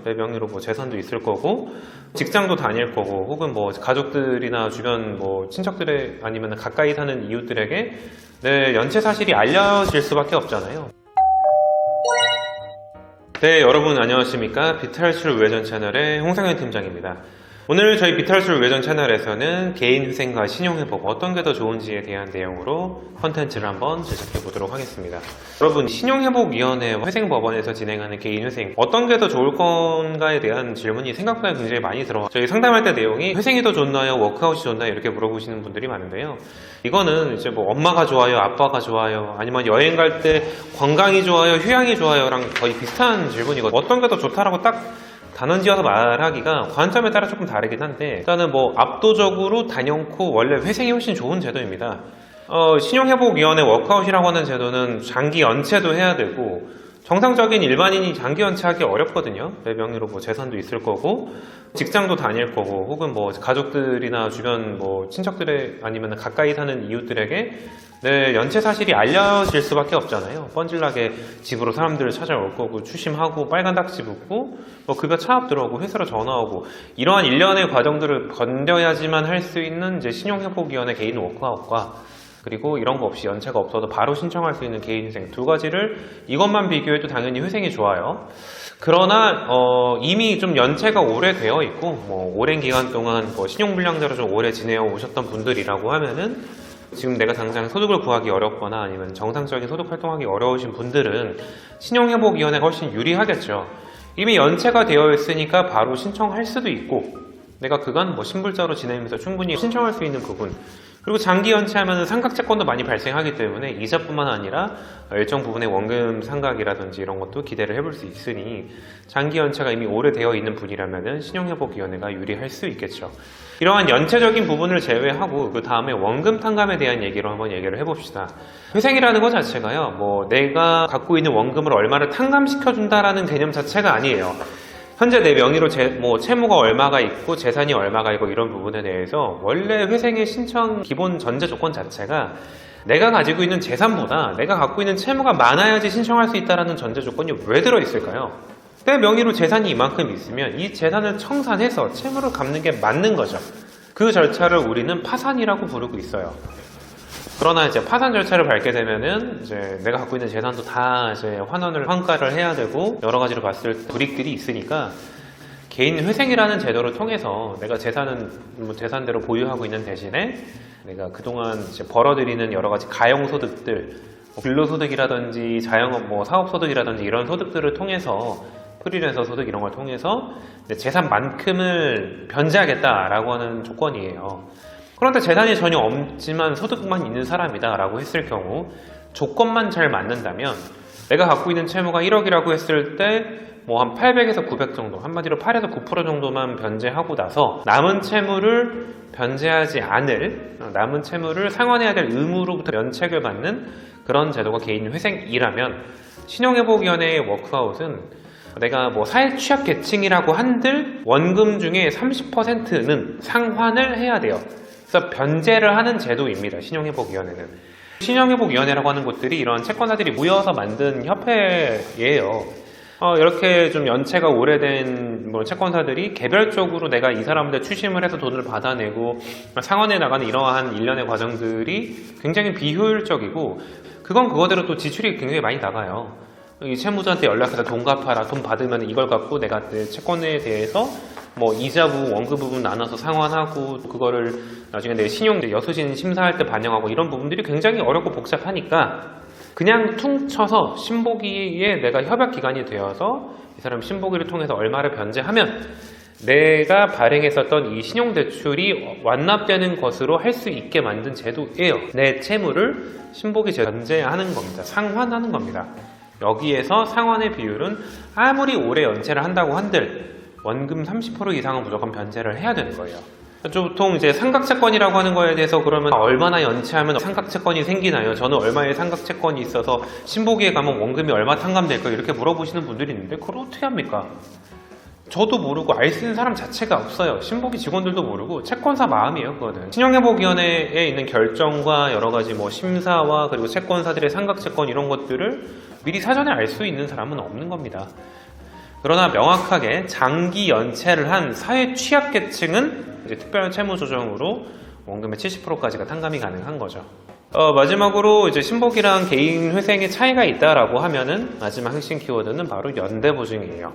내 명의로 뭐 재산도 있을 거고 직장도 다닐 거고 혹은 뭐 가족들이나 주변 뭐 친척들의 아니면 가까이 사는 이웃들에게 내 연체 사실이 알려질 수밖에 없잖아요. 네, 여러분 안녕하십니까? 비탈출 우회전 채널의 홍상현 팀장입니다. 오늘 저희 비탈출 우회전 채널에서는 개인회생과 신용회복 어떤 게 더 좋은지에 대한 내용으로 컨텐츠를 한번 제작해 보도록 하겠습니다. 여러분, 신용회복위원회 회생법원에서 진행하는 개인회생 어떤 게 더 좋을 건가에 대한 질문이 생각보다 굉장히 많이 들어와요. 저희 상담할 때 내용이 회생이 더 좋나요? 워크아웃이 좋나요? 이렇게 물어보시는 분들이 많은데요. 이거는 이제 뭐 엄마가 좋아요? 아빠가 좋아요? 아니면 여행 갈 때 관광이 좋아요? 휴양이 좋아요? 랑 거의 비슷한 질문이거든요. 어떤 게 더 좋다라고 딱 단언지어서 말하기가 관점에 따라 조금 다르긴 한데, 일단은 뭐 압도적으로 단연코 원래 회생이 훨씬 좋은 제도입니다. 신용회복위원회 워크아웃이라고 하는 제도는 장기 연체도 해야 되고 정상적인 일반인이 장기 연체하기 어렵거든요. 내 명의로 뭐 재산도 있을 거고 직장도 다닐 거고 혹은 뭐 가족들이나 주변 뭐 친척들의 아니면 가까이 사는 이웃들에게 내 연체 사실이 알려질 수밖에 없잖아요. 뻔질나게 집으로 사람들을 찾아올 거고 추심하고 빨간 딱지 붙고 뭐 급여 차압 들어오고 회사로 전화 오고 이러한 일련의 과정들을 건뎌야지만 할 수 있는 이제 신용회복위원회 개인 워크아웃과 그리고 이런 거 없이 연체가 없어도 바로 신청할 수 있는 개인회생 두 가지를 이것만 비교해도 당연히 회생이 좋아요. 그러나 이미 좀 연체가 오래되어 있고 뭐 오랜 기간 동안 뭐 신용불량자로 좀 오래 지내어 오셨던 분들이라고 하면은 지금 내가 당장 소득을 구하기 어렵거나 아니면 정상적인 소득 활동하기 어려우신 분들은 신용회복위원회가 훨씬 유리하겠죠. 이미 연체가 되어 있으니까 바로 신청할 수도 있고 내가 그간 뭐 신불자로 지내면서 충분히 신청할 수 있는 부분, 그리고 장기 연체하면 상각채권도 많이 발생하기 때문에 이자뿐만 아니라 일정 부분의 원금 상각이라든지 이런 것도 기대를 해볼 수 있으니 장기 연체가 이미 오래되어 있는 분이라면 신용회복위원회가 유리할 수 있겠죠. 이러한 연체적인 부분을 제외하고 그 다음에 원금 탕감에 대한 얘기로 한번 얘기를 해봅시다. 회생이라는 것 자체가요, 뭐 내가 갖고 있는 원금을 얼마를 탕감시켜준다라는 개념 자체가 아니에요. 현재 내 명의로 채무가 얼마가 있고 재산이 얼마가 있고 이런 부분에 대해서 원래 회생의 신청 기본 전제 조건 자체가 내가 가지고 있는 재산보다 내가 갖고 있는 채무가 많아야지 신청할 수 있다는 전제 조건이 왜 들어있을까요? 내 명의로 재산이 이만큼 있으면 이 재산을 청산해서 채무를 갚는 게 맞는 거죠. 그 절차를 우리는 파산이라고 부르고 있어요. 그러나 이제 파산 절차를 밟게 되면은 이제 내가 갖고 있는 재산도 다 이제 환가를 해야 되고 여러 가지로 봤을 때 불이익들이 있으니까 개인 회생이라는 제도를 통해서 내가 재산은 뭐 재산대로 보유하고 있는 대신에 내가 그동안 이제 벌어들이는 여러 가지 가용소득들, 근로소득이라든지 자영업 뭐 사업소득이라든지 이런 소득들을 통해서 프리랜서 소득 이런 걸 통해서 재산만큼을 변제하겠다라고 하는 조건이에요. 그런데 재산이 전혀 없지만 소득만 있는 사람이다 라고 했을 경우 조건만 잘 맞는다면 내가 갖고 있는 채무가 1억이라고 했을 때 뭐 한 800에서 900 정도, 한마디로 8에서 9% 정도만 변제하고 나서 남은 채무를 변제하지 않을, 남은 채무를 상환해야 될 의무로부터 면책을 받는 그런 제도가 개인 회생이라면 신용회복위원회의 워크아웃은 내가 뭐 사회 취약 계층이라고 한들 원금 중에 30%는 상환을 해야 돼요. 그래서 변제를 하는 제도입니다. 신용회복위원회는. 신용회복위원회라고 하는 곳들이 이런 채권자들이 모여서 만든 협회예요. 이렇게 좀 연체가 오래된 뭐 채권사들이 개별적으로 내가 이 사람한테 추심을 해서 돈을 받아내고 상환해 나가는 이러한 일련의 과정들이 굉장히 비효율적이고 그건 그거대로 또 지출이 굉장히 많이 나가요. 이 채무자한테 연락해서 돈 갚아라, 돈 받으면 이걸 갚고 내가 내 채권에 대해서 뭐 이자 부분, 원금 부분 나눠서 상환하고 그거를 나중에 내 신용 여수신 심사할 때 반영하고 이런 부분들이 굉장히 어렵고 복잡하니까 그냥 퉁쳐서 신보기에 내가 협약기관이 되어서 이 사람 신보기를 통해서 얼마를 변제하면 내가 발행했었던 이 신용대출이 완납되는 것으로 할 수 있게 만든 제도예요. 내 채무를 신보기 변제하는 겁니다. 상환하는 겁니다. 여기에서 상환의 비율은 아무리 오래 연체를 한다고 한들 원금 30% 이상은 무조건 변제를 해야 되는 거예요. 보통 이제 삼각채권이라고 하는 거에 대해서 그러면 얼마나 연체하면 삼각채권이 생기나요? 저는 얼마의 삼각채권이 있어서 신보기에 가면 원금이 얼마 탕감될까요? 이렇게 물어보시는 분들이 있는데 그걸 어떻게 합니까? 저도 모르고 알 수 있는 사람 자체가 없어요. 신보기 직원들도 모르고 채권사 마음이에요, 그거는. 신용회복위원회에 있는 결정과 여러 가지 뭐 심사와 그리고 채권사들의 삼각채권 이런 것들을 미리 사전에 알 수 있는 사람은 없는 겁니다. 그러나 명확하게 장기 연체를 한 사회 취약계층은 이제 특별 채무 조정으로 원금의 70%까지가 탕감이 가능한 거죠. 마지막으로 이제 신복이랑 개인 회생의 차이가 있다라고 하면은 마지막 핵심 키워드는 바로 연대보증이에요.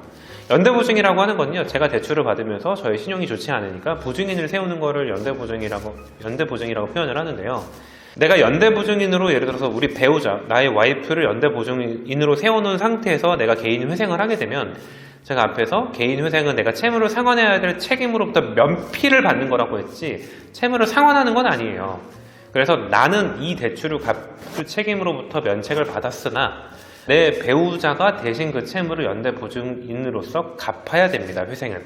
연대보증이라고 하는 건요, 제가 대출을 받으면서 저의 신용이 좋지 않으니까 보증인을 세우는 거를 연대보증이라고 표현을 하는데요. 내가 연대보증인으로 예를 들어서 우리 배우자, 나의 와이프를 연대보증인으로 세워놓은 상태에서 내가 개인 회생을 하게 되면 제가 앞에서 개인 회생은 내가 채무를 상환해야 될 책임으로부터 면피를 받는 거라고 했지 채무를 상환하는 건 아니에요. 그래서 나는 이 대출을 갚을 책임으로부터 면책을 받았으나 내 배우자가 대신 그 채무를 연대보증인으로서 갚아야 됩니다. 회생은.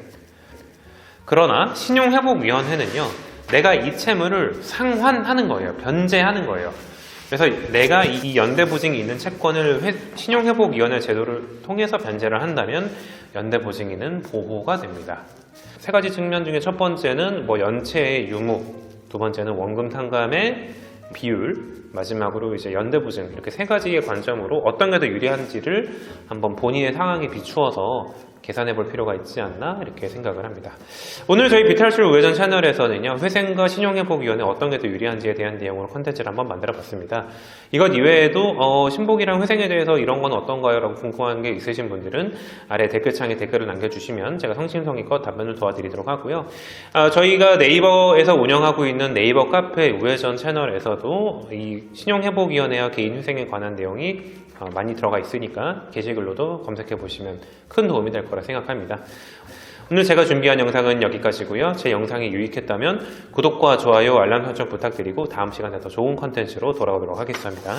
그러나 신용회복위원회는요, 내가 이 채무를 상환하는 거예요. 변제하는 거예요. 그래서 내가 이 연대보증이 있는 채권을 신용회복위원회 제도를 통해서 변제를 한다면 연대보증인은 보호가 됩니다. 세 가지 측면 중에 첫 번째는 연체의 유무, 두 번째는 원금 탕감의 비율, 마지막으로 이제 연대보증, 이렇게 세 가지의 관점으로 어떤 게 더 유리한지를 한번 본인의 상황에 비추어서 계산해 볼 필요가 있지 않나 이렇게 생각을 합니다. 오늘 저희 비탈출 우회전 채널에서는요, 회생과 신용회복위원회 어떤 게 더 유리한지에 대한 내용으로 컨텐츠를 한번 만들어 봤습니다. 이것 이외에도 신복이랑 회생에 대해서 이런 건 어떤가요? 라고 궁금한 게 있으신 분들은 아래 댓글창에 댓글을 남겨주시면 제가 성심성의껏 답변을 도와드리도록 하고요. 저희가 네이버에서 운영하고 있는 네이버 카페 우회전 채널에서도 이 신용회복위원회와 개인회생에 관한 내용이 많이 들어가 있으니까 게시글로도 검색해 보시면 큰 도움이 될 거라 생각합니다. 오늘 제가 준비한 영상은 여기까지고요. 제 영상이 유익했다면 구독과 좋아요, 알람 설정 부탁드리고 다음 시간에 더 좋은 컨텐츠로 돌아오도록 하겠습니다.